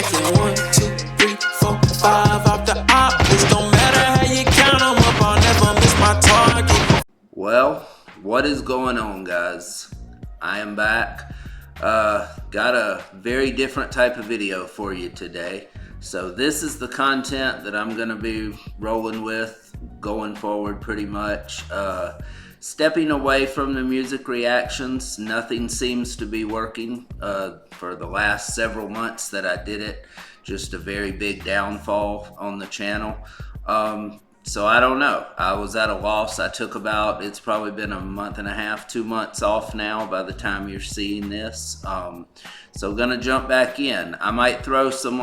stacking 1, 2, 3, 4, 5 off the op. It don't matter how you count them up, I'll never miss my target. Well, what is going on, guys? I am back. Got a very different type of video for you today. So this is the content that I'm gonna be rolling with going forward pretty much. Stepping away from the music reactions. Nothing seems to be working for the last several months that I did it. Just a very big downfall on the channel. So I don't know. I was at a loss. I took it's probably been a month and a half, 2 months off now by the time you're seeing this. So gonna jump back in. I might throw some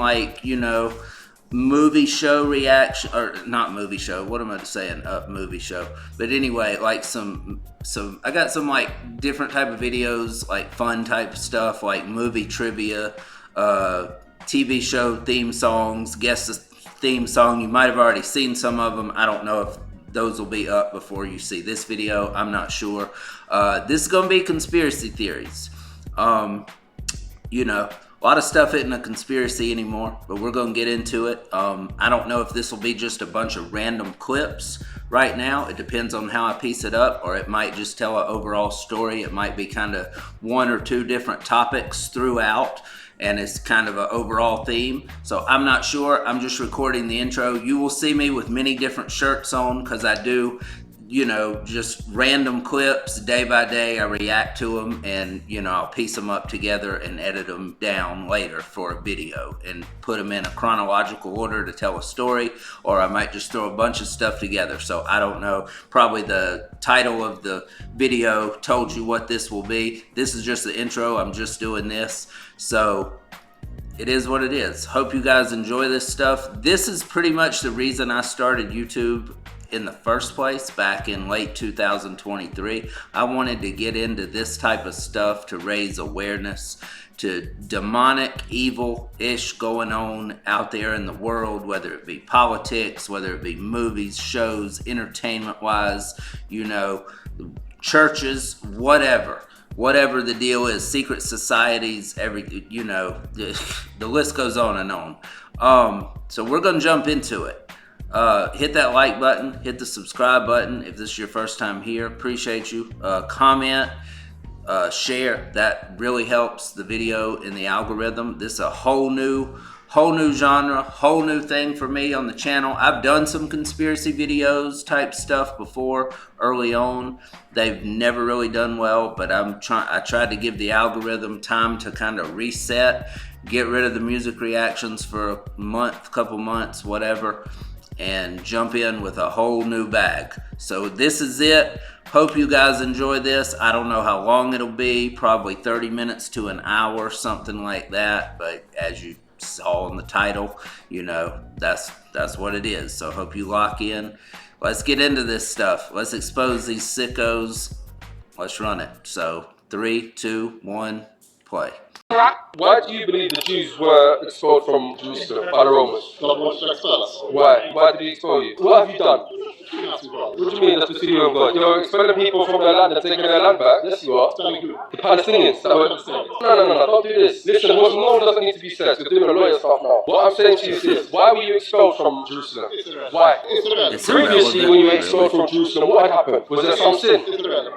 movie show reaction, or not movie show, what am I saying, movie show, but anyway, like I got some like different type of videos, like fun type stuff, like movie trivia, TV show theme songs, guess the theme song. You might have already seen some of them. I don't know if those will be up before you see this video, I'm not sure. This is gonna be conspiracy theories. A lot of stuff isn't a conspiracy anymore, but we're going to get into it. I don't know if this will be just a bunch of random clips right now. It depends on how I piece it up, or it might just tell an overall story. It might be kind of 1 or 2 different topics throughout, and it's kind of an overall theme. So I'm not sure. I'm just recording the intro. You will see me with many different shirts on because I do just random clips day by day. I react to them and, I'll piece them up together and edit them down later for a video and put them in a chronological order to tell a story, or I might just throw a bunch of stuff together. So I don't know. Probably the title of the video told you what this will be. This is just the intro. I'm just doing this. So it is what it is. Hope you guys enjoy this stuff. This is pretty much the reason I started YouTube in the first place back in late 2023. I wanted to get into this type of stuff to raise awareness to demonic evil-ish going on out there in the world, whether it be politics, whether it be movies, shows, entertainment-wise, churches, whatever the deal is, secret societies, the list goes on and on. So we're gonna jump into it. Hit that like button, hit the subscribe button if this is your first time here. Appreciate you. Comment, share. That really helps the video in the algorithm. This is a whole new genre, whole new thing for me on the channel. I've done some conspiracy videos type stuff before early on. They've never really done well, but I tried to give the algorithm time to kind of reset, get rid of the music reactions for a month, couple months, whatever, and jump in with a whole new bag. So this is it. Hope you guys enjoy this. I don't know how long it'll be, probably 30 minutes to an hour, something like that. But as you saw in the title, that's what it is. So hope you lock in. Let's get into this stuff. Let's expose these sickos. Let's run it. So 3, 2, 1, play. Why do you believe the Jews were expelled from Jerusalem by the Romans? God wants to expel us. Why? Why did he expel you? What have you done? What do you mean that's the city of God? You're expelling people from their land and taking their land back? Yes, you are. The Palestinians. No, don't do this. Listen, no one doesn't need to be said. You're doing the lawyer stuff now. What I'm saying to you is this. Why were you expelled from Jerusalem? Why? Previously, when you were expelled from Jerusalem, what had happened? Was there some sin?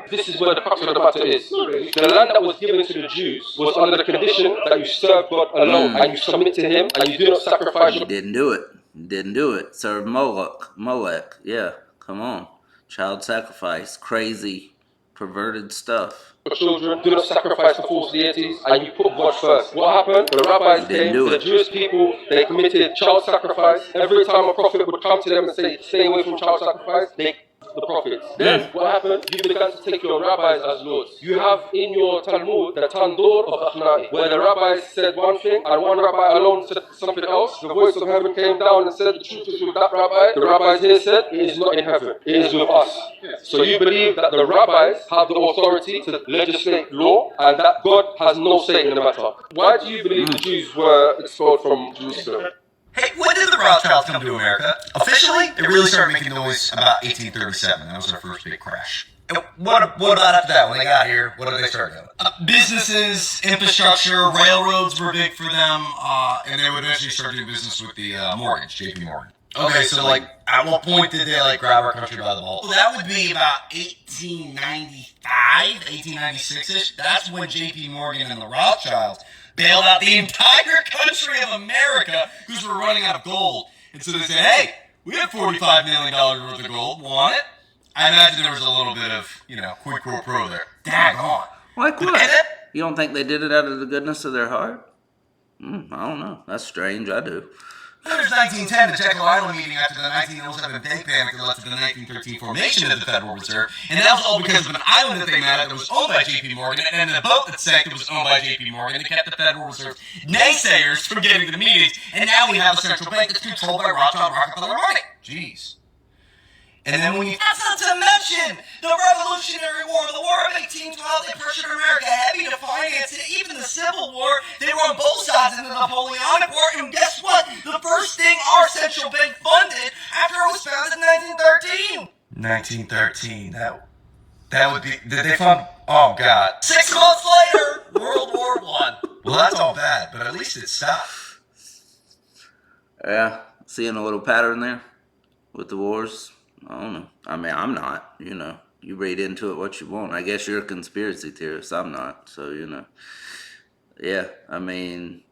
This is where the crux of the matter is. The land that was given to the Jews was under the condition that you serve God alone and you submit to Him and you do not sacrifice. Didn't do it. Serve Molech. Yeah, come on. Child sacrifice, crazy, perverted stuff. Children, do not sacrifice to false deities, and you put God first. What happened? The rabbis came, the Jewish people, they committed child sacrifice. Every time a prophet would come to them and say, stay away from child sacrifice, they the prophets. Then what happened? You began to take your rabbis as lords. You have in your Talmud the Tandur of Achnai, where the rabbis said one thing and one rabbi alone said something else. The voice of heaven came down and said the truth is with that rabbi. The rabbis here said it is not in heaven, it is with us. So you believe that the rabbis have the authority to legislate law and that God has no say in the matter. Why do you believe the Jews were expelled from Jerusalem? Hey, when did the Rothschilds come to America? Officially, it really started making noise about 1837. That was our first big crash. And what about after that? When they got here, what did they start doing? Businesses, infrastructure, railroads were big for them, and they would eventually start doing business with the mortgage, JP Morgan. Okay, so like, at what point did they like grab our country by the balls? Well, that would be about 1895, 1896-ish. That's when JP Morgan and the Rothschilds bailed out the entire country of America because we're running out of gold. And so they said, hey, we have $45 million worth of gold. Want it? I imagine there was a little bit of, quid pro quo there. Daggone. Like what? You don't think they did it out of the goodness of their heart? I don't know. That's strange. I do. There's 1910, the Jekyll Island meeting after the 1907 bank panic that led to the 1913 formation of the Federal Reserve, and that was all because of an island that they met at that was owned by J.P. Morgan, and then the boat that sank that was owned by J.P. Morgan that kept the Federal Reserve naysayers from getting to the meetings, and now we have a central bank that's controlled by Rothschild, Rockefeller, and money. Jeez. And then when you... That's not to mention the Revolutionary War, the War of 1812, they pressured America heavy to finance it. Even the Civil War, they were on both sides in the Napoleonic War. And guess what? The first thing our central bank funded after it was founded in 1913. 1913, that would be, did they fund, oh God. 6 months later, World War I. Well, that's all bad, but at least it stopped. Yeah, seeing a little pattern there with the wars. I don't know. I mean, I'm not, You read into it what you want. I guess you're a conspiracy theorist. I'm not. So, Yeah, I mean,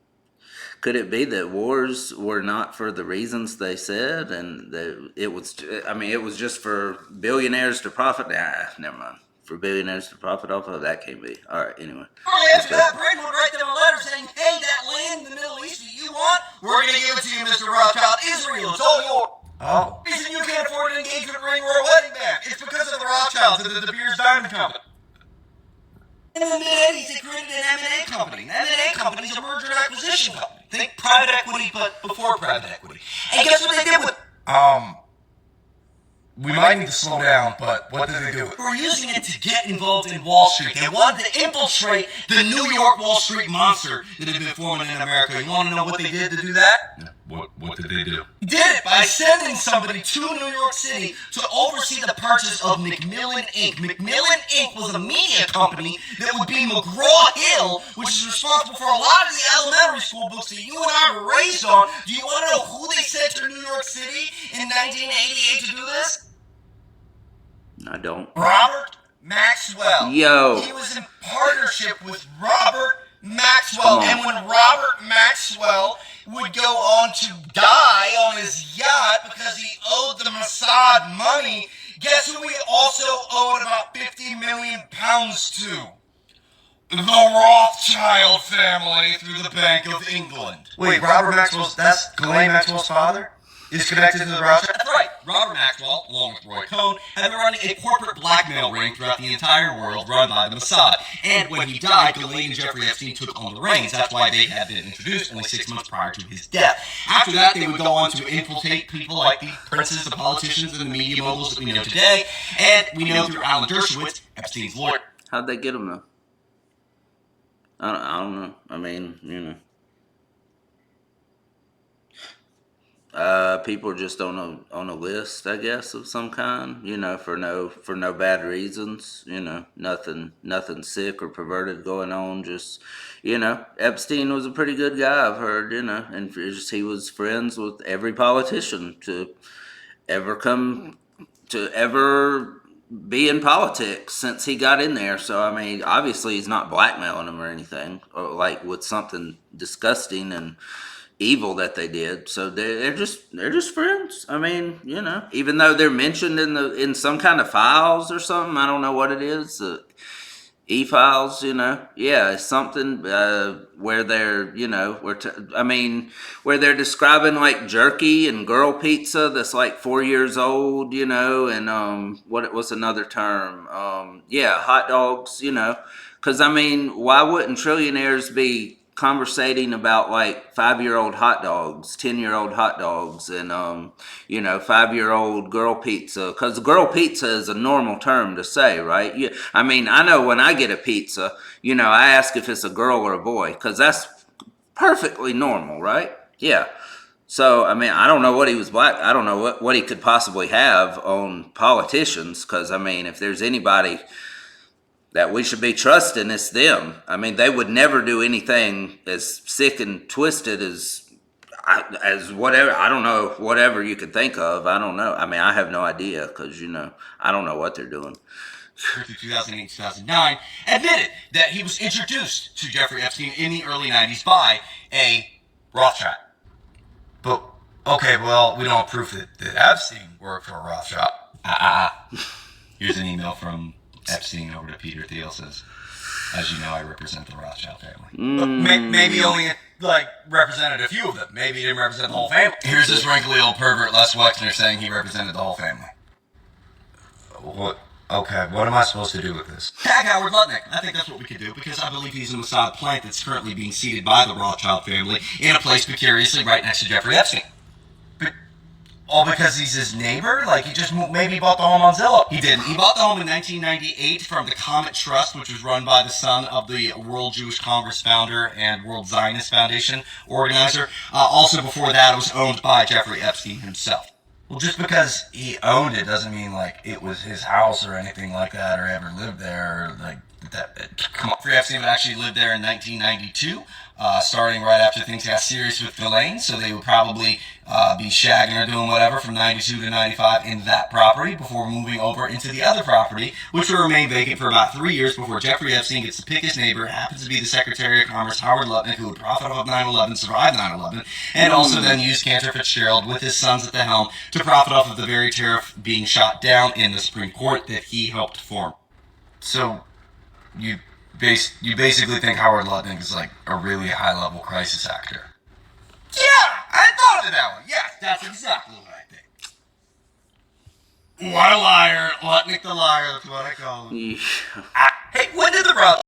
could it be that wars were not for the reasons they said? And that it was just for billionaires to profit? Nah, never mind. For billionaires to profit off of that can't be. All right, anyway. After that, Britain would write them a letter saying, hey, that land in the Middle East that you want, we're going to give it to you, Mr. Rothschild. Israel, it's all yours. Oh. The reason you can't afford an engagement ring or a wedding band, it's because of the Rothschilds and the De Beers Diamond Company. In the mid-80s, they created an M&A company. An M&A company is a merger and acquisition company. Think private equity, but before private equity. And guess what they did with... We might need to slow down, but what did they do? We're using it to get involved in Wall Street. They wanted to infiltrate the New York Wall Street monster that had been forming in America. You want to know what they did to do that? What did they do? Did it by sending somebody to New York City to oversee the purchase of Macmillan Inc. Macmillan Inc. was a media company that would be McGraw-Hill, which is responsible for a lot of the elementary school books that you and I were raised on. Do you want to know who they sent to New York City in 1988 to do this? I don't. Robert Maxwell. Yo. He was in partnership with Robert Maxwell. And when Robert Maxwell would go on to die on his yacht because he owed the Mossad money, guess who he also owed about 50 million pounds to? The Rothschild family through the Bank of England. Wait, Robert Maxwell's, that's Ghislaine Maxwell's father? Is connected to the Rothschilds? That's right. Robert Maxwell, along with Roy Cohn, had been running a corporate blackmail ring throughout the entire world run by the Mossad. And when he died, Ghislaine and Jeffrey Epstein took on the reins. That's why they had been introduced only 6 months prior to his death. After that, they would go on to infiltrate people like the princes, the politicians, and the media moguls that we know today. And we know through Alan Dershowitz, Epstein's lawyer. How'd they get him, though? I don't know. I mean, people are just on a list, I guess, of some kind, for no bad reasons, nothing sick or perverted going on. Just, Epstein was a pretty good guy, I've heard, and he was friends with every politician to ever be in politics since he got in there. So, I mean, obviously he's not blackmailing him or anything, or like with something disgusting and evil that they did. So they're just friends. I mean, even though they're mentioned in some kind of files or something, I don't know what it is, e-files, yeah, it's something where they're, where they're describing like jerky and girl pizza that's like 4 years old, and what's another term? Hot dogs, because why wouldn't trillionaires be conversating about like 5-year-old hot dogs, 10-year-old hot dogs, and 5-year-old girl pizza? Because girl pizza is a normal term to say, right? Yeah, I know when I get a pizza, I ask if it's a girl or a boy, because that's perfectly normal, right? Yeah. So, I mean, I don't know what he was black. I don't know what he could possibly have on politicians, because, I mean, if there's anybody that we should be trusting, it's them. I mean, they would never do anything as sick and twisted as whatever. I don't know, whatever you could think of. I don't know. I mean, I have no idea, because, I don't know what they're doing. Through 2008, 2009, admitted that he was introduced to Jeffrey Epstein in the early 90s by a Rothschild. But, okay, well, we don't have proof that Epstein worked for a Rothschild. Here's an email from Epstein over to Peter Thiel. Says, as you know, I represent the Rothschild family. But maybe only, represented a few of them. Maybe he didn't represent the whole family. Here's this wrinkly old pervert, Les Wexner, saying he represented the whole family. What? Okay, what am I supposed to do with this? Tag Howard Lutnick. I think that's what we could do, because I believe he's a Mossad plant that's currently being seeded by the Rothschild family in a place precariously right next to Jeffrey Epstein. But, all because he's his neighbor? Like, he just maybe bought the home on Zillow. He didn't. He bought the home in 1998 from the Comet Trust, which was run by the son of the World Jewish Congress founder and World Zionist Foundation organizer. Also before that, it was owned by Jeffrey Epstein himself. Well, just because he owned it doesn't mean, it was his house or anything like that, or ever lived there, or, that. Come on. Jeffrey Epstein would actually live there in 1992, starting right after things got serious with Ghislaine, so they would probably be shagging or doing whatever from 92 to 95 in that property before moving over into the other property, which will remain vacant for about 3 years before Jeffrey Epstein gets to pick his neighbor, happens to be the Secretary of Commerce, Howard Lutnick, who would profit off of 9/11, survive 9/11, and also then use Cantor Fitzgerald with his sons at the helm to profit off of the very tariff being shot down in the Supreme Court that he helped form. So, you basically think Howard Lutnick is a really high-level crisis actor? Yeah, I thought of that one. Yes, that's exactly what I think. What a liar. Lutnick the liar, that's what I call him. Hey, when did the Rothschild...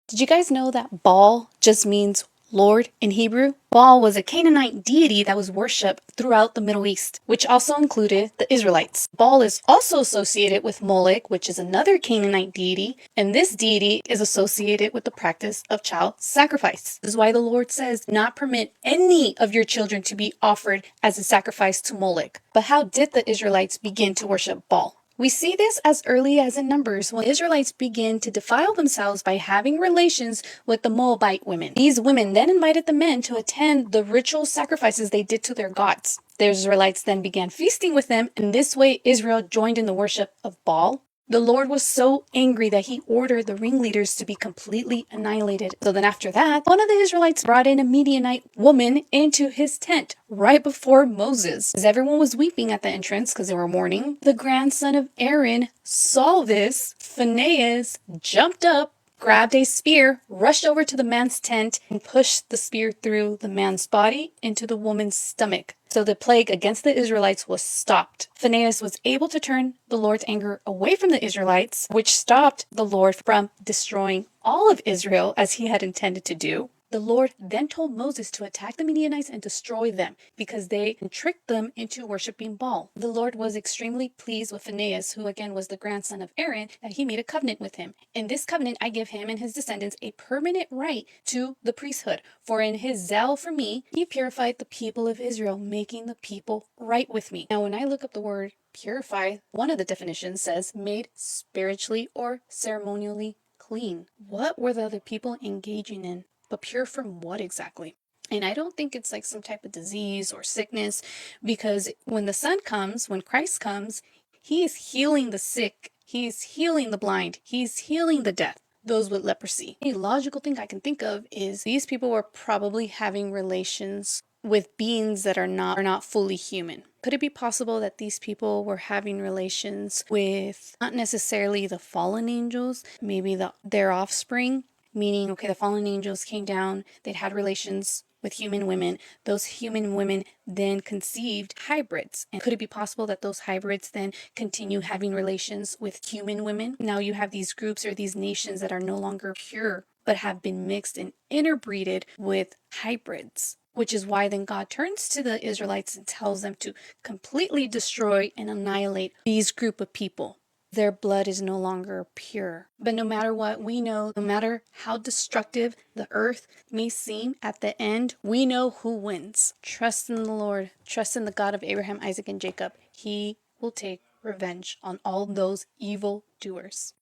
Did you guys know that Baal just means Lord in Hebrew? Baal was a Canaanite deity that was worshipped throughout the Middle East, which also included the Israelites. Baal is also associated with Molech, which is another Canaanite deity, and this deity is associated with the practice of child sacrifice. This is why the Lord says, not permit any of your children to be offered as a sacrifice to Molech. But how did the Israelites begin to worship Baal? We see this as early as in Numbers, when Israelites begin to defile themselves by having relations with the Moabite women. These women then invited the men to attend the ritual sacrifices they did to their gods. The Israelites then began feasting with them, and this way Israel joined in the worship of Baal. The Lord was so angry that he ordered the ringleaders to be completely annihilated. So then after that, one of the Israelites brought in a Midianite woman into his tent right before Moses. As everyone was weeping at the entrance because they were mourning, the grandson of Aaron saw this. Phinehas jumped up, grabbed a spear, rushed over to the man's tent, and pushed the spear through the man's body into the woman's stomach. So the plague against the Israelites was stopped. Phinehas was able to turn the Lord's anger away from the Israelites, which stopped the Lord from destroying all of Israel as he had intended to do. The Lord then told Moses to attack the Midianites and destroy them because they tricked them into worshiping Baal. The Lord was extremely pleased with Phinehas, who again was the grandson of Aaron, that he made a covenant with him. In this covenant, I give him and his descendants a permanent right to the priesthood. For in his zeal for me, he purified the people of Israel, making the people right with me. Now, when I look up the word purify, one of the definitions says made spiritually or ceremonially clean. What were the other people engaging in? But pure from what exactly? And I don't think it's like some type of disease or sickness, because when the Son comes, when Christ comes, he is healing the sick, he's healing the blind, he's healing the deaf, those with leprosy. A logical thing I can think of is these people were probably having relations with beings that are not fully human. Could it be possible that these people were having relations with not necessarily the fallen angels, maybe their offspring? Meaning, okay, the fallen angels came down, they'd had relations with human women. Those human women then conceived hybrids. And could it be possible that those hybrids then continue having relations with human women? Now you have these groups or these nations that are no longer pure, but have been mixed and interbreeded with hybrids. Which is why then God turns to the Israelites and tells them to completely destroy and annihilate these group of people. Their blood is no longer pure. But no matter what, we know, no matter how destructive the earth may seem, at the end, we know who wins. Trust in the Lord. Trust in the God of Abraham, Isaac, and Jacob. He will take revenge on all those evil doers.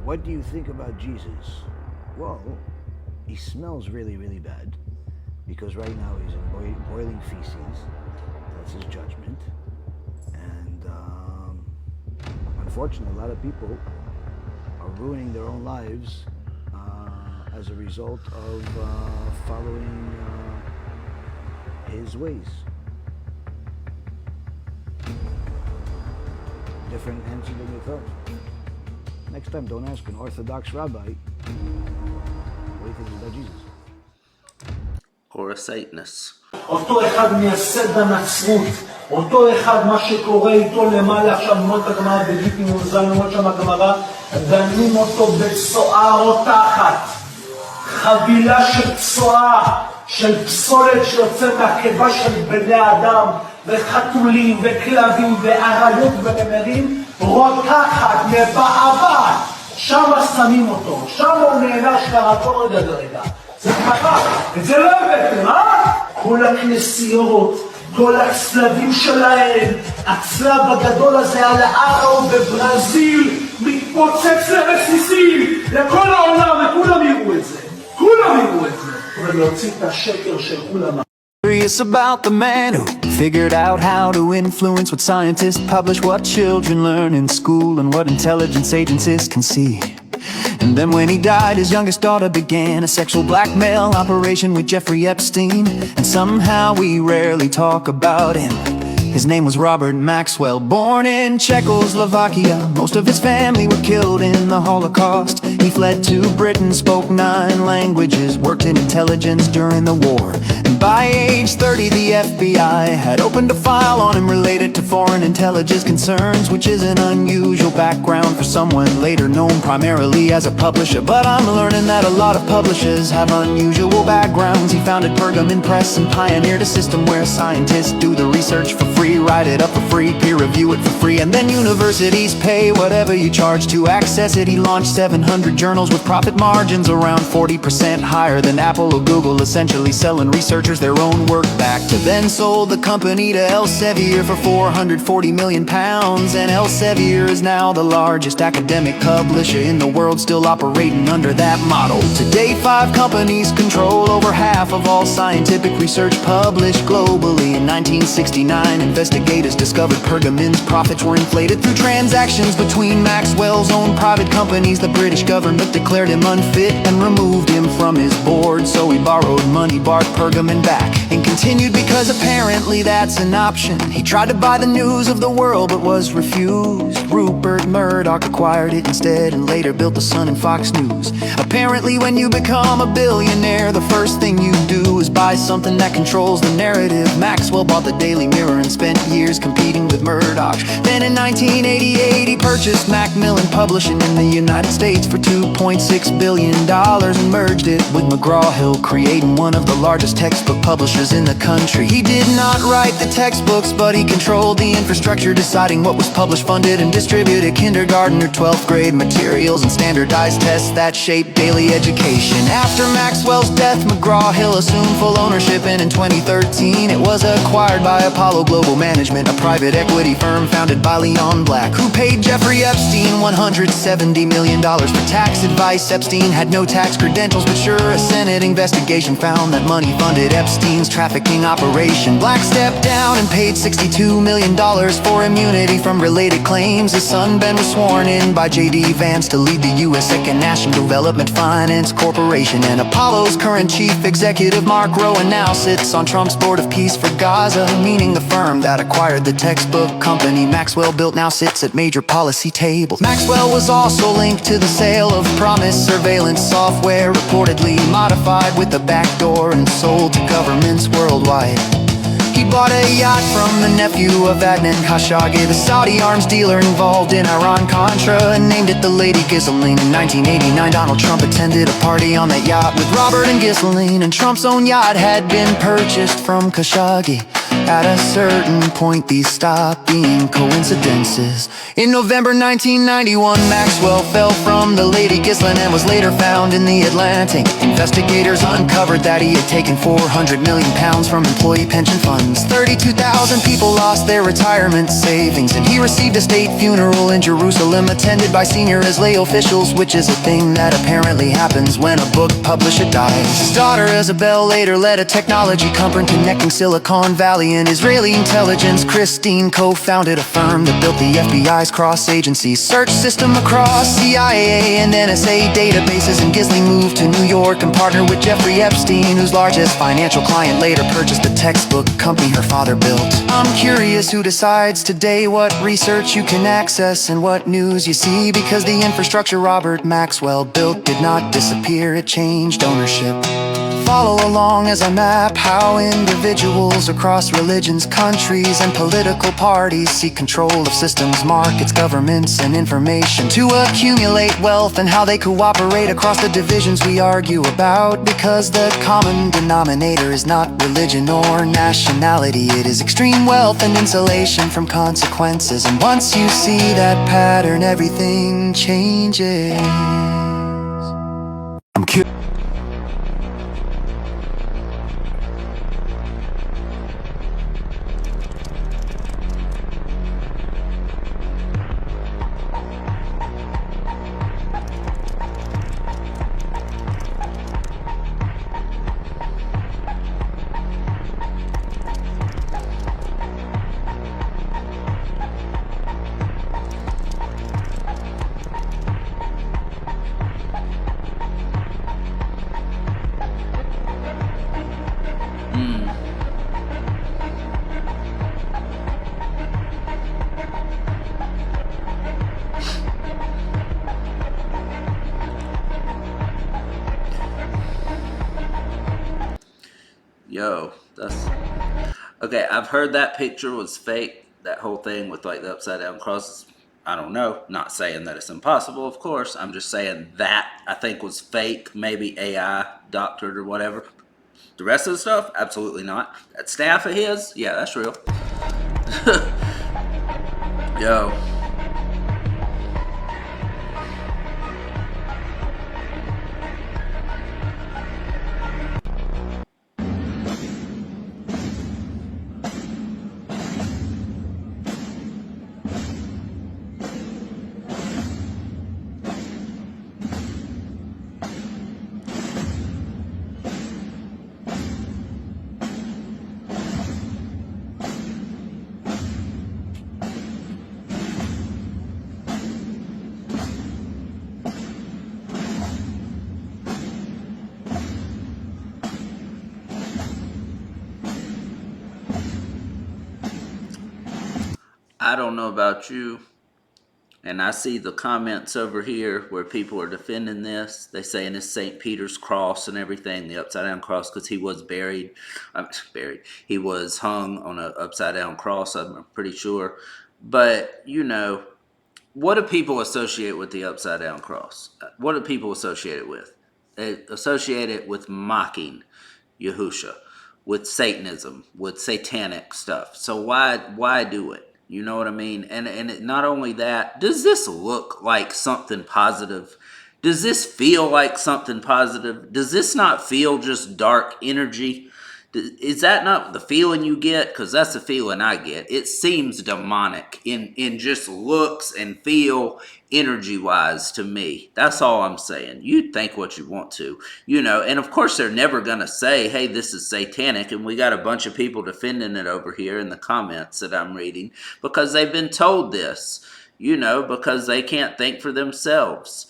What do you think about Jesus? Well, he smells really, really bad because right now he's in boiling feces. That's his judgment. And unfortunately, a lot of people are ruining their own lives as a result of following his ways. Different answer than you thought. Next time, don't ask an Orthodox rabbi what he thinks about Jesus. Or a Satanist. אותו אחד מייסד הנצרות, אותו אחד מה שקורה איתו למעלה עכשיו, ללמוד את הגמרא בגיטין ומזל, ללמוד שם הגמרא, דנים אותו בצואה רותחת, חבילה של צואה, של פסולת שיוצא מהקיבה של בני האדם, וחתולים וכלבים ואריות ונמרים, רותחת, מבעבעת, שם שמים אותו, שם הוא נענש לרקור רגע. זה ככה, את זה לא הבאתם, כל הכנסיות, כל הצלבים שלהם, הצלב הגדול הזה על הארו בברזיל, מתפוצץ לרסיסים, לכל העולם, וכולם יראו את זה, כולם יראו את זה, אבל להוציא את השקר של כולם. Curious about the man who figured out how to influence what scientists publish, what children learn in school, and what intelligence agencies can see. And then when he died, his youngest daughter began a sexual blackmail operation with Jeffrey Epstein. And somehow we rarely talk about him. His name was Robert Maxwell, born in Czechoslovakia. Most of his family were killed in the Holocaust. He fled to Britain, spoke 9 languages, worked in intelligence during the war. And by age 30, the FBI had opened a file on him related to foreign intelligence concerns, which is an unusual background for someone later known primarily as a publisher. But I'm learning that a lot of publishers have unusual backgrounds. He founded Pergamon Press and pioneered a system where scientists do the research for free, write it up for free, peer review it for free, and then universities pay whatever you charge to access it. He launched 700 journals with profit margins around 40% higher than Apple or Google, essentially selling researchers their own work back to then sold the company to Elsevier for £440 million, and Elsevier is now the largest academic publisher in the world, still operating under that model. Today 5 companies control over half of all scientific research published globally. In 1969, investigators discovered Pergamon's profits were inflated through transactions between Maxwell's own private companies. The British government declared him unfit and removed him from his board, so he borrowed money, bought Pergamon back, and continued because apparently that's an option. He tried to buy the news of the world but was refused. Rupert Murdoch acquired it instead and later built the Sun and Fox News. Apparently when you become a billionaire, the first thing you do is buy something that controls the narrative. Maxwell bought the Daily Mirror and spent years competing with Murdoch. Then in 1988 he purchased Macmillan Publishing in the United States for $2.6 billion and merged it with McGraw-Hill, creating one of the largest textbook publishers in the country. He did not write the textbooks, but he controlled the infrastructure, deciding what was published, funded, and distributed kindergarten or 12th grade materials and standardized tests that shaped daily education. After Maxwell's death, McGraw-Hill assumed full ownership, and in 2013 it was acquired by Apollo Global Management, a private equity firm founded by Leon Black, who paid Jeffrey Epstein $170 million for tax advice. Epstein had no tax credentials, but sure, a Senate investigation found that money funded funded Epstein's trafficking operation. Black stepped down and paid $62 million for immunity from related claims. His son Ben was sworn in by J.D. Vance to lead the U.S. Second National Development Finance Corporation. And Apollo's current chief executive, Mark Rowan, now sits on Trump's board of peace for Gaza, meaning the firm that acquired the textbook company Maxwell built now sits at major policy tables. Maxwell was also linked to the sale of Promise surveillance software, reportedly modified with a backdoor and sold to governments worldwide. He bought a yacht from the nephew of Adnan Khashoggi, the Saudi arms dealer involved in Iran-Contra, and named it the Lady Ghislaine. In 1989, Donald Trump attended a party on that yacht with Robert and Ghislaine, and Trump's own yacht had been purchased from Khashoggi. At a certain point, these stopped being coincidences. In November 1991, Maxwell fell from the Lady Ghislaine and was later found in the Atlantic. Investigators uncovered that he had taken £400 million from employee pension funds. 32,000 people lost their retirement savings, and he received a state funeral in Jerusalem attended by senior Israeli officials, which is a thing that apparently happens when a book publisher dies. His daughter Isabel later led a technology company connecting Silicon Valley and Israeli intelligence. Christine co-founded a firm that built the FBI's cross-agency search system across CIA and NSA databases, and Ghislaine moved to New York and partnered with Jeffrey Epstein, whose largest financial client later purchased a textbook company her father built. I'm curious who decides today what research you can access and what news you see, because the infrastructure Robert Maxwell built did not disappear, it changed ownership. Follow along as I map how individuals across religions, countries, and political parties seek control of systems, markets, governments, and information to accumulate wealth, and how they cooperate across the divisions we argue about. Because the common denominator is not religion or nationality, it is extreme wealth and insulation from consequences. And once you see that pattern, everything changes. I'm curious. Yo, that's okay. I've heard that picture was fake. That whole thing with like the upside down crosses. I don't know. Not saying that it's impossible, of course. I'm just saying that I think was fake. Maybe AI doctored or whatever. The rest of the stuff, absolutely not. That staff of his, yeah, that's real. Yo. I don't know about you, and I see the comments over here where people are defending this. They saying it's St. Peter's cross and everything, the upside down cross, because he was buried. He was hung on an upside down cross, I'm pretty sure. But, you know, what do people associate with the upside down cross? What do people associate it with? They associate it with mocking Yahusha, with Satanism, with satanic stuff. So why do it? You know what I mean? And not only that, does this look like something positive? Does this feel like something positive? Does this not feel just dark energy? Is that not the feeling you get? Because that's the feeling I get. It seems demonic in just looks and feel. energy-wise to me. That's all I'm saying. You think what you want to, and of course they're never going to say, hey, this is satanic, and we got a bunch of people defending it over here in the comments that I'm reading because they've been told this, because they can't think for themselves.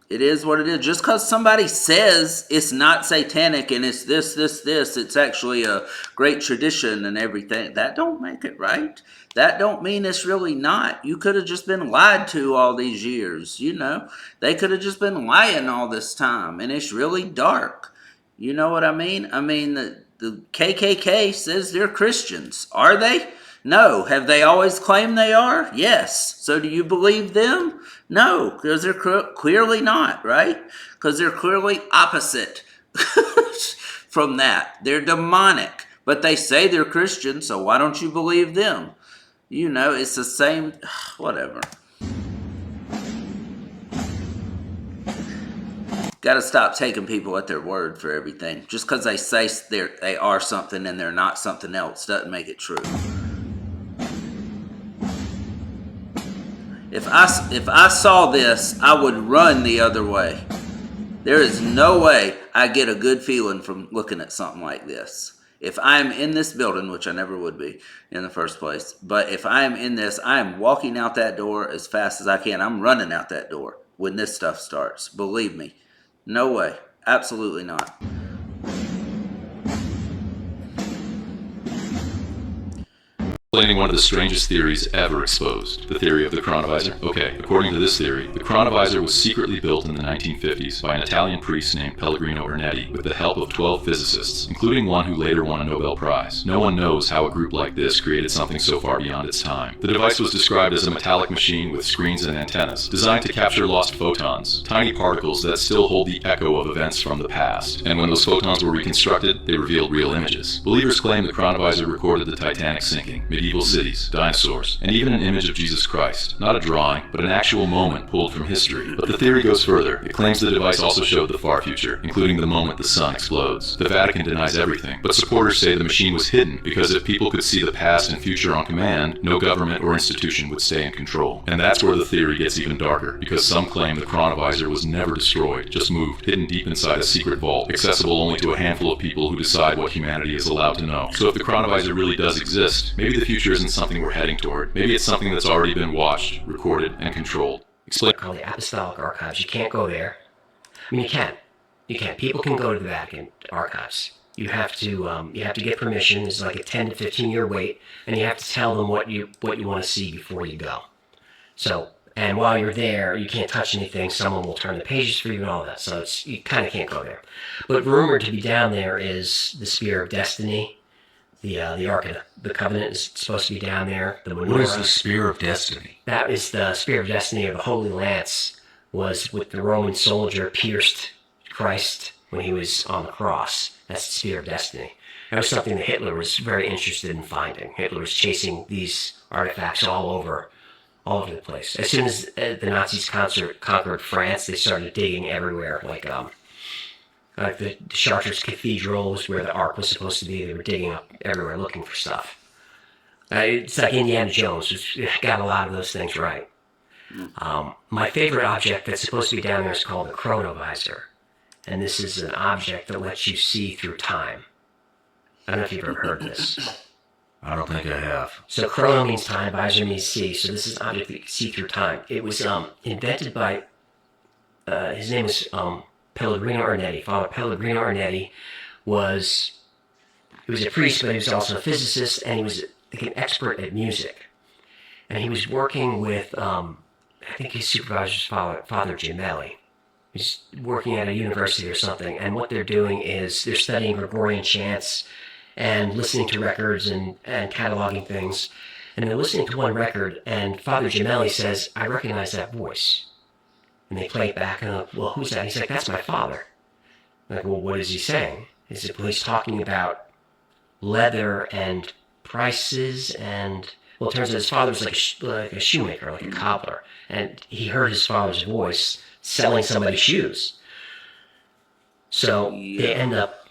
It is what it is. Just because somebody says it's not satanic and it's this, it's actually a great tradition and everything, that don't make it right. That don't mean it's really not. You could have just been lied to all these years, They could have just been lying all this time, and it's really dark. You know what I mean? I mean, the KKK says they're Christians. Are they? No. Have they always claimed they are? Yes. So do you believe them? No, because they're clearly not, right? Because they're clearly opposite from that. They're demonic, but they say they're Christian, so why don't you believe them? It's the same, whatever. Got to stop taking people at their word for everything. Just because they say they are something and they're not something else doesn't make it true. If I saw this, I would run the other way. There is no way I get a good feeling from looking at something like this. If I'm in this building, which I never would be in the first place, but if I am in this, I am walking out that door as fast as I can. I'm running out that door when this stuff starts. Believe me. No way. Absolutely not. Explaining one of the strangest theories ever exposed, the theory of the chronovisor. Okay, according to this theory, the chronovisor was secretly built in the 1950s by an Italian priest named Pellegrino Ernetti with the help of 12 physicists, including one who later won a Nobel Prize. No one knows how a group like this created something so far beyond its time. The device was described as a metallic machine with screens and antennas, designed to capture lost photons, tiny particles that still hold the echo of events from the past. And when those photons were reconstructed, they revealed real images. Believers claim the chronovisor recorded the Titanic sinking, medieval cities, dinosaurs, and even an image of Jesus Christ. Not a drawing, but an actual moment pulled from history. But the theory goes further. It claims the device also showed the far future, including the moment the sun explodes. The Vatican denies everything, but supporters say the machine was hidden because if people could see the past and future on command, no government or institution would stay in control. And that's where the theory gets even darker, because some claim the chronovisor was never destroyed, just moved, hidden deep inside a secret vault, accessible only to a handful of people who decide what humanity is allowed to know. So if the chronovisor really does exist, maybe the future isn't something we're heading toward. Maybe it's something that's already been watched, recorded, and controlled. Explain. Called the Apostolic Archives. You can't go there. I mean, you can. You can. People can go to the Vatican archives. You have to get permission. It's like a 10 to 15 year wait, and you have to tell them what you want to see before you go. So, and while you're there, you can't touch anything. Someone will turn the pages for you and all that. So you kind of can't go there. But rumored to be down there is the Spear of Destiny. The Ark of the Covenant is supposed to be down there. The menorah. What is the Spear of Destiny? That is the Spear of Destiny, or the Holy Lance, was with the Roman soldier pierced Christ when he was on the cross. That's the Spear of Destiny. That was something that Hitler was very interested in finding. Hitler was chasing these artifacts all over the place. As soon as the Nazis conquered France, they started digging everywhere, like the Chartres Cathedral was where the Ark was supposed to be. They were digging up everywhere looking for stuff. It's like Indiana Jones, who's got a lot of those things right. My favorite object that's supposed to be down there is called the chronovisor. And this is an object that lets you see through time. I don't know if you've ever heard of this. I don't think I have. So chrono means time, visor means see. So this is an object that you can see through time. It was invented by, his name is Pellegrino Ernetti. Father Pellegrino Ernetti was a priest, but he was also a physicist, and he was like an expert at music. And he was working with, I think his supervisor's Father Gemelli. He's working at a university or something, and what they're doing is they're studying Gregorian chants and listening to records and cataloging things. And they're listening to one record, and Father Gemelli says, "I recognize that voice." And they play it back, and I'm like, "Well, who's that?" He's like, "That's my father." I'm like, "Well, what is he saying?" He said, "Well, he's talking about leather and prices, and, well, it turns out his father's like a shoemaker, like a cobbler. And he heard his father's voice selling somebody shoes. So they end up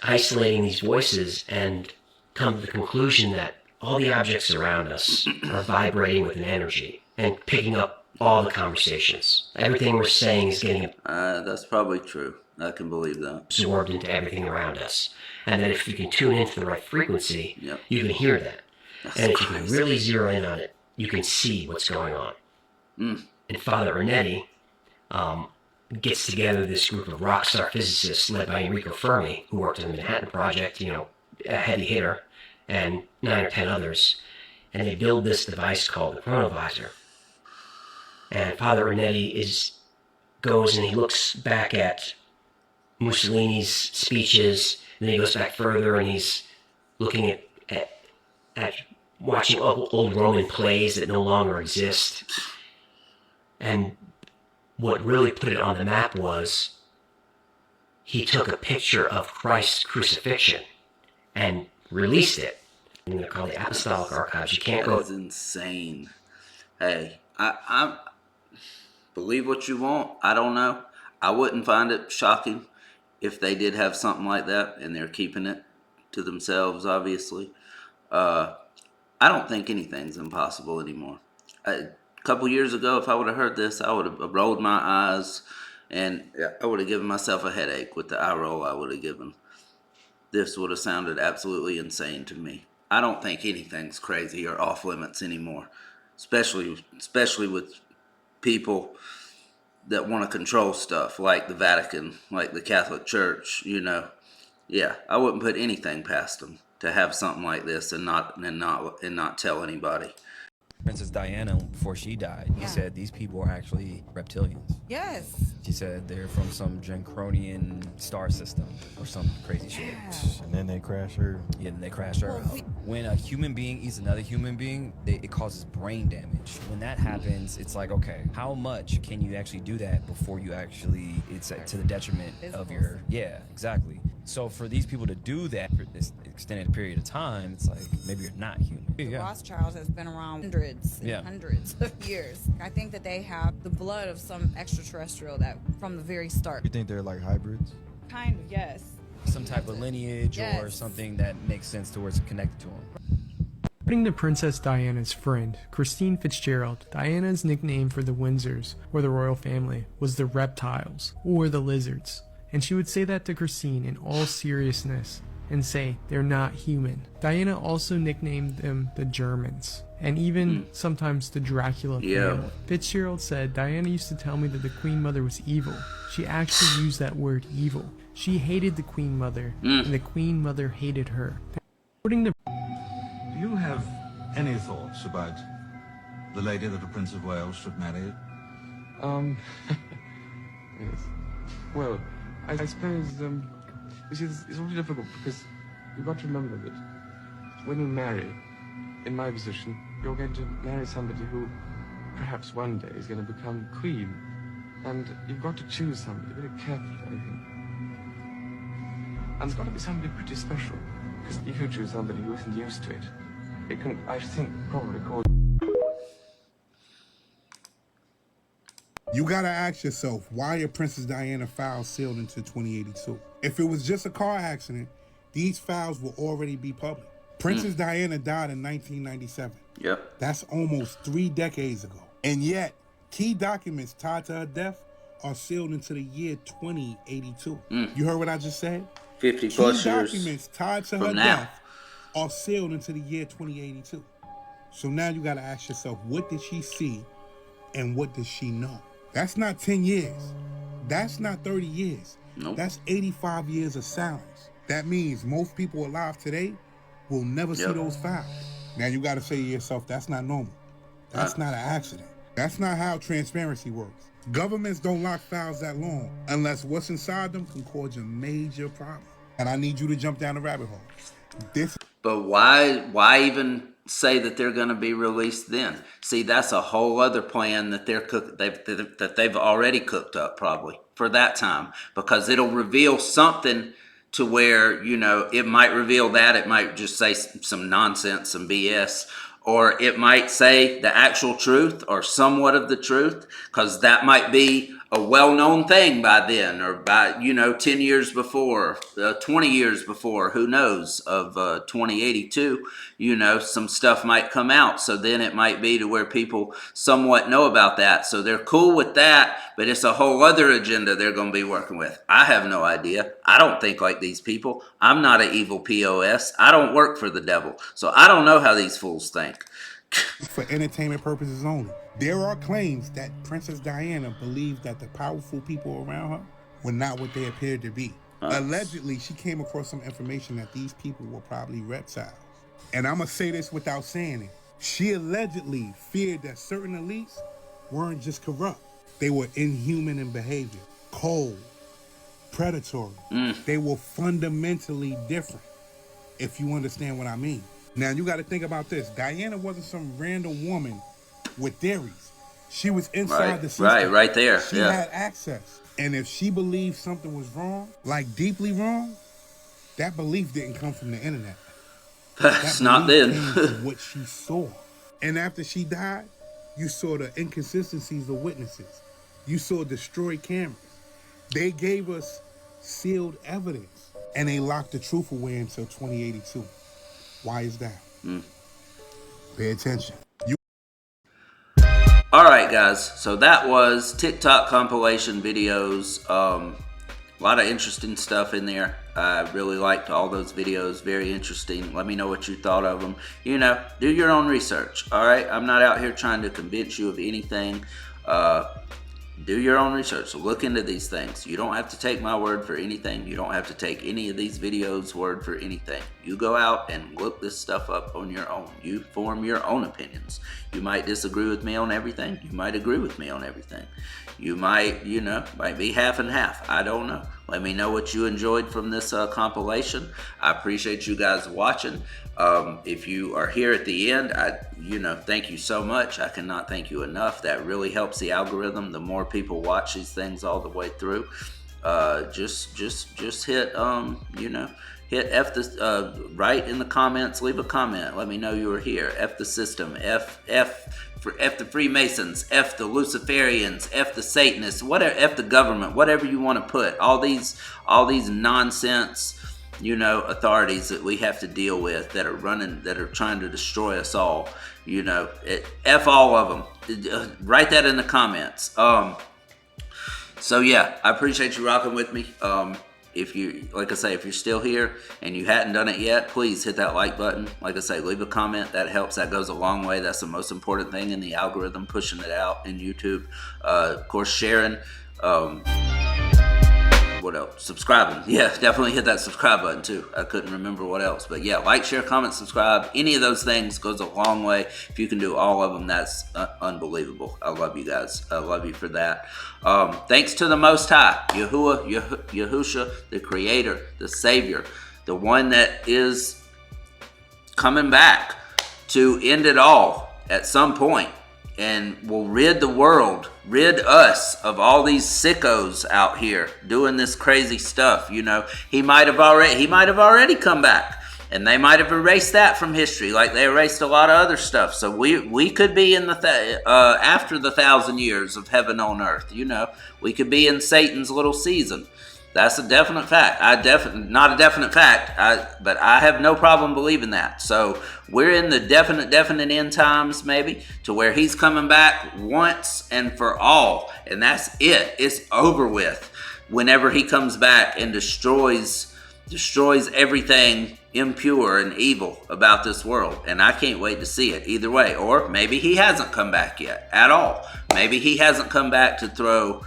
isolating these voices and come to the conclusion that all the objects around us are vibrating with an energy. and picking up all the conversations. Everything we're saying is getting That's probably true. I can believe that. absorbed into everything around us. And that if you can tune into the right frequency, Yep. you can hear that. That's and if you can crazy. really zero in on it, you can see what's going on. And Father Ernetti gets together this group of rock star physicists led by Enrico Fermi, who worked on the Manhattan Project, a heavy hitter, and 9 or 10 others. And they build this device called the chrono visor. And Father Ernetti goes and he looks back at Mussolini's speeches, and then he goes back further and he's looking at watching old Roman plays that no longer exist. And what really put it on the map was he took a picture of Christ's crucifixion and released it. And they're called the Apostolic Archives. You can't go. That's insane. Hey, I believe what you want. I don't know. I wouldn't find it shocking if they did have something like that and they're keeping it to themselves, obviously. I don't think anything's impossible anymore. A couple years ago, if I would have heard this, I would have rolled my eyes and I would have given myself a headache with the eye roll I would have given. This would have sounded absolutely insane to me. I don't think anything's crazy or off limits anymore, especially with people that want to control stuff like the Vatican, like the Catholic Church. Yeah, I wouldn't put anything past them to have something like this and not tell anybody. Princess Diana, before she died, he said these people are actually reptilians. Yes. She said they're from some Dranconian star system or some crazy shit. And then they crash her. Yeah, then they crash her. When a human being eats another human being, it causes brain damage. When that happens, it's like, okay, how much can you actually do that before you actually, it's to the detriment of your, yeah, exactly. So for these people to do that for this extended period of time, it's like, maybe you're not human. The Rothschilds has been around hundreds of years. I think that they have the blood of some extraterrestrial that from the very start. You think they're like hybrids? Kind of, yes. Some type of lineage or something that makes sense to where it's connected to them. According to Princess Diana's friend, Christine Fitzgerald, Diana's nickname for the Windsors, or the royal family, was the reptiles, or the lizards. And she would say that to Christine in all seriousness, and say they're not human. Diana also nicknamed them the Germans, and even sometimes the Dracula family. Fitzgerald said, Diana used to tell me that the Queen Mother was evil. She actually used that word evil. She hated the Queen Mother, and the Queen Mother hated her. According to Do you have any thoughts about the lady that the Prince of Wales should marry? Yes. Well, I suppose, it's really difficult because you've got to remember that when you marry, in my position, you're going to marry somebody who perhaps one day is going to become queen. And you've got to choose somebody very carefully, I think. And it's got to be somebody pretty special. Because if you choose somebody who isn't used to it, it can, I think, probably cause... You gotta ask yourself, why are Princess Diana files sealed until 2082? If it was just a car accident, these files will already be public. Princess Diana died in 1997. Yep. That's almost 3 decades ago. And yet, key documents tied to her death are sealed into the year 2082. You heard what I just said? 50 plus key years documents tied to her from now. death are sealed into the year 2082. So now you gotta ask yourself, what did she see and what does she know? That's not 10 years. That's not 30 years. Nope. That's 85 years of silence. That means most people alive today will never see those files. Now you got to say to yourself, that's not normal. That's not an accident. That's not how transparency works. Governments don't lock files that long unless what's inside them can cause a major problem. And I need you to jump down the rabbit hole. But why even say that they're going to be released then? See, that's a whole other plan that they've already cooked up probably for that time, because it'll reveal something to where, it might reveal that, it might just say some nonsense, some BS, or it might say the actual truth or somewhat of the truth, because that might be a well-known thing by then, or by 10 years before, 20 years before, who knows, of 2082, some stuff might come out. So then it might be to where people somewhat know about that, so they're cool with that, but it's a whole other agenda they're going to be working with. I have no idea. I don't think like these people. I'm not an evil POS. I don't work for the devil, so I don't know how these fools think. For entertainment purposes only. There are claims that Princess Diana believed that the powerful people around her were not what they appeared to be. Allegedly, she came across some information that these people were probably reptiles. And I'm going to say this without saying it. She allegedly feared that certain elites weren't just corrupt. They were inhuman in behavior, cold, predatory. They were fundamentally different, if you understand what I mean. Now, you got to think about this. Diana wasn't some random woman with theories. She was inside the system. Right there. She had access. And if she believed something was wrong, like deeply wrong, that belief didn't come from the internet. That's not then. Came from what she saw. And after she died, you saw the inconsistencies of witnesses. You saw destroyed cameras. They gave us sealed evidence, and they locked the truth away until 2082. Why is that? Pay attention. All right, guys. So that was TikTok compilation videos. A lot of interesting stuff in there. I really liked all those videos. Very interesting. Let me know what you thought of them. Do your own research. All right. I'm not out here trying to convince you of anything. Do your own research. So look into these things. You don't have to take my word for anything. You don't have to take any of these videos' word for anything. You go out and look this stuff up on your own. You form your own opinions. You might disagree with me on everything. You might agree with me on everything. You might, might be half and half. I don't know. Let me know what you enjoyed from this compilation. I appreciate you guys watching. If you are here at the end, thank you so much. I cannot thank you enough. That really helps the algorithm. The more people watch these things all the way through, just hit hit F the write in the comments. Leave a comment. Let me know you were here. F the system. F the Freemasons. F the Luciferians. F the Satanists. Whatever. F the government. Whatever you want to put. All these nonsense. Authorities that we have to deal with that are trying to destroy us all. F all of them. Write that in the comments. So yeah, I appreciate you rocking with me. If you're still here and you hadn't done it yet, please hit that like button. Like I say, leave a comment. That helps. That goes a long way. That's the most important thing in the algorithm, pushing it out in YouTube. Of course, sharing. What else? Subscribing. Yeah, definitely hit that subscribe button too. I couldn't remember what else. But yeah, like, share, comment, subscribe. Any of those things goes a long way. If you can do all of them, that's unbelievable. I love you guys. I love you for that. Thanks to the Most High, Yahusha, the Creator, the Savior, the one that is coming back to end it all at some point. And will rid us of all these sickos out here doing this crazy stuff. He might have already come back, and they might have erased that from history, like they erased a lot of other stuff. So we could be in the after the 1,000 years of heaven on earth. We could be in Satan's little season. That's a definite fact. Not a definite fact, but I have no problem believing that. So we're in the definite end times, maybe, to where he's coming back once and for all. And that's it. It's over with. Whenever he comes back and destroys everything impure and evil about this world. And I can't wait to see it either way. Or maybe he hasn't come back yet at all. Maybe he hasn't come back to throw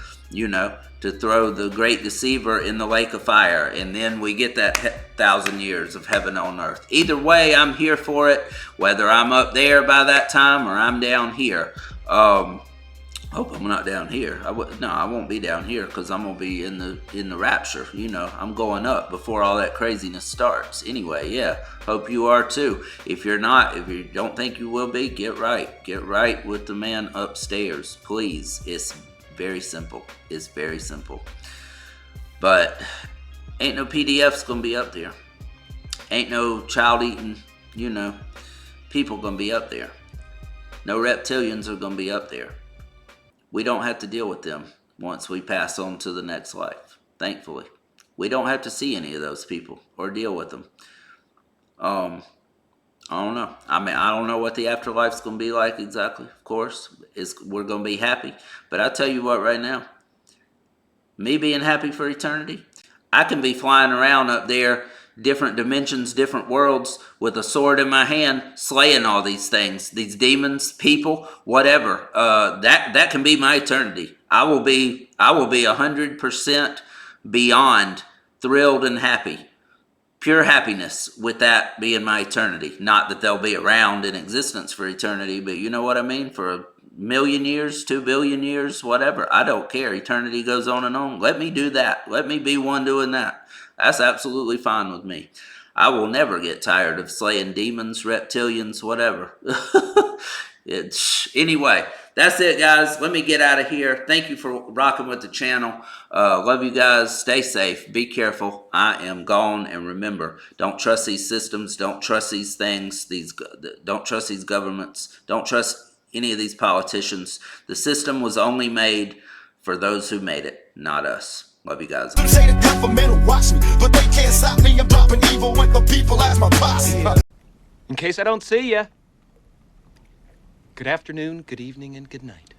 the great deceiver in the lake of fire, and then we get that 1,000 years of heaven on earth. Either way, I'm here for it, whether I'm up there by that time or I'm down here. Hope I'm not down here. I won't be down here, because I'm gonna be in the rapture. I'm going up before all that craziness starts. Anyway, yeah, hope you are too. If you don't think you will be, get right with the man upstairs, please. It's very simple. It's very simple. But ain't no PDFs gonna be up there. Ain't no child eating, people gonna be up there. No reptilians are gonna be up there. We don't have to deal with them. once we pass on to the next life. Thankfully, we don't have to see any of those people or deal with them. I don't know. I mean, I don't know what the afterlife's going to be like exactly. Of course, we're going to be happy. But I tell you what, right now, me being happy for eternity, I can be flying around up there, different dimensions, different worlds, with a sword in my hand, slaying all these things, these demons, people, whatever. That can be my eternity. I will be 100% beyond thrilled and happy. Pure happiness with that being my eternity. Not that they'll be around in existence for eternity, but you know what I mean? For 1 million years, 2 billion years, whatever. I don't care. Eternity goes on and on. Let me do that. Let me be one doing that. That's absolutely fine with me. I will never get tired of slaying demons, reptilians, whatever. Anyway, that's it, guys. Let me get out of here. Thank you for rocking with the channel. Love you guys. Stay safe. Be careful. I am gone. And remember, don't trust these systems. Don't trust these things. Don't trust these governments. Don't trust any of these politicians. The system was only made for those who made it, not us. Love you guys. Say the government will watch me, but they can't stop me. I'm dropping evil with the people as my posse. In case I don't see ya. Good afternoon, good evening, and good night.